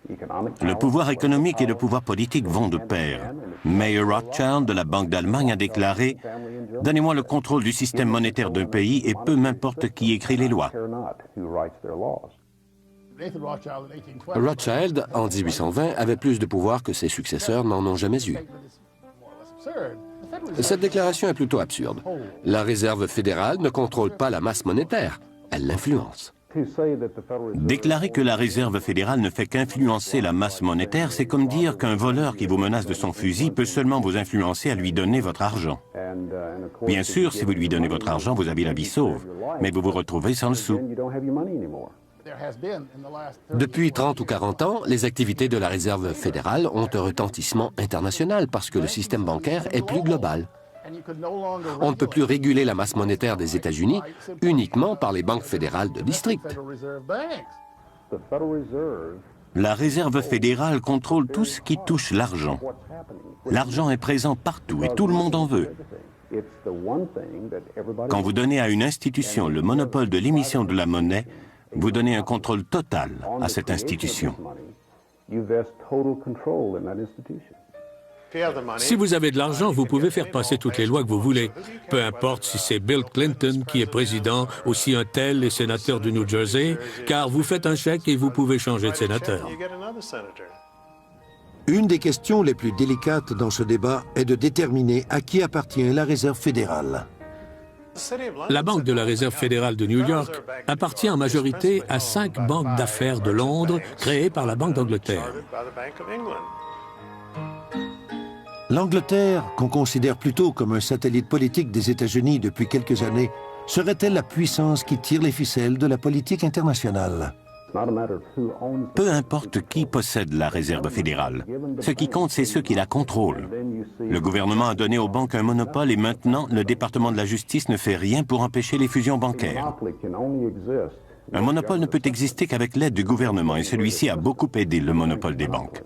Le pouvoir économique et le pouvoir politique vont de pair. Mayer Rothschild de la Banque d'Allemagne a déclaré « Donnez-moi le contrôle du système monétaire d'un pays et peu m'importe qui écrit les lois ». Rothschild, en 1820, avait plus de pouvoir que ses successeurs n'en ont jamais eu. Cette déclaration est plutôt absurde. La Réserve fédérale ne contrôle pas la masse monétaire, elle l'influence. Déclarer que la Réserve fédérale ne fait qu'influencer la masse monétaire, c'est comme dire qu'un voleur qui vous menace de son fusil peut seulement vous influencer à lui donner votre argent. Bien sûr, si vous lui donnez votre argent, vous avez la vie sauve, mais vous vous retrouvez sans le sou. Depuis 30 ou 40 ans, les activités de la Réserve fédérale ont un retentissement international parce que le système bancaire est plus global. On ne peut plus réguler la masse monétaire des États-Unis uniquement par les banques fédérales de district. La Réserve fédérale contrôle tout ce qui touche l'argent. L'argent est présent partout et tout le monde en veut. Quand vous donnez à une institution le monopole de l'émission de la monnaie, vous donnez un contrôle total à cette institution. Si vous avez de l'argent, vous pouvez faire passer toutes les lois que vous voulez. Peu importe si c'est Bill Clinton qui est président ou si un tel est sénateur du New Jersey, car vous faites un chèque et vous pouvez changer de sénateur. Une des questions les plus délicates dans ce débat est de déterminer à qui appartient la Réserve fédérale. La Banque de la Réserve fédérale de New York appartient en majorité à 5 banques d'affaires de Londres créées par la Banque d'Angleterre. L'Angleterre, qu'on considère plutôt comme un satellite politique des États-Unis depuis quelques années, serait-elle la puissance qui tire les ficelles de la politique internationale? Peu importe qui possède la Réserve fédérale. Ce qui compte, c'est ceux qui la contrôlent. Le gouvernement a donné aux banques un monopole et maintenant, le département de la justice ne fait rien pour empêcher les fusions bancaires. Un monopole ne peut exister qu'avec l'aide du gouvernement et celui-ci a beaucoup aidé le monopole des banques.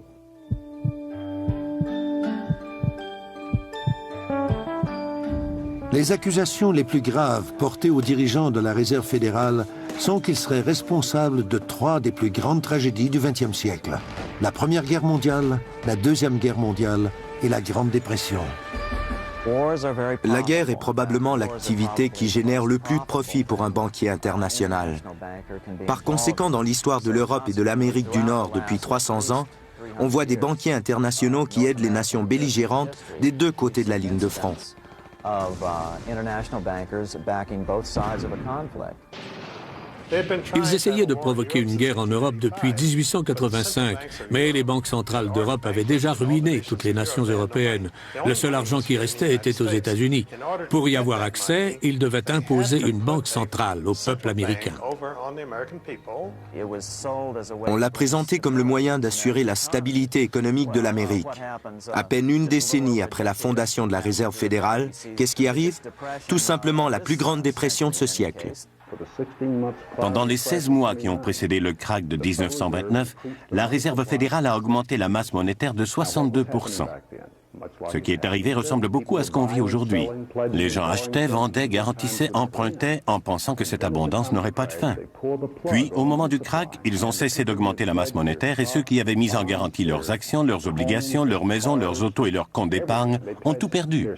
Les accusations les plus graves portées aux dirigeants de la Réserve fédérale sont qu'ils seraient responsables de 3 des plus grandes tragédies du XXe siècle. La Première Guerre mondiale, la Deuxième Guerre mondiale et la Grande Dépression. La guerre est probablement l'activité qui génère le plus de profit pour un banquier international. Par conséquent, dans l'histoire de l'Europe et de l'Amérique du Nord depuis 300 ans, on voit des banquiers internationaux qui aident les nations belligérantes des 2 côtés de la ligne de front. Ils essayaient de provoquer une guerre en Europe depuis 1885, mais les banques centrales d'Europe avaient déjà ruiné toutes les nations européennes. Le seul argent qui restait était aux États-Unis. Pour y avoir accès, ils devaient imposer une banque centrale au peuple américain. On l'a présenté comme le moyen d'assurer la stabilité économique de l'Amérique. À peine une décennie après la fondation de la Réserve fédérale, qu'est-ce qui arrive? Tout simplement la plus grande dépression de ce siècle. Pendant les 16 mois qui ont précédé le krach de 1929, la Réserve fédérale a augmenté la masse monétaire de 62%. Ce qui est arrivé ressemble beaucoup à ce qu'on vit aujourd'hui. Les gens achetaient, vendaient, garantissaient, empruntaient en pensant que cette abondance n'aurait pas de fin. Puis, au moment du krach, ils ont cessé d'augmenter la masse monétaire et ceux qui avaient mis en garantie leurs actions, leurs obligations, leurs maisons, leurs autos et leurs comptes d'épargne ont tout perdu.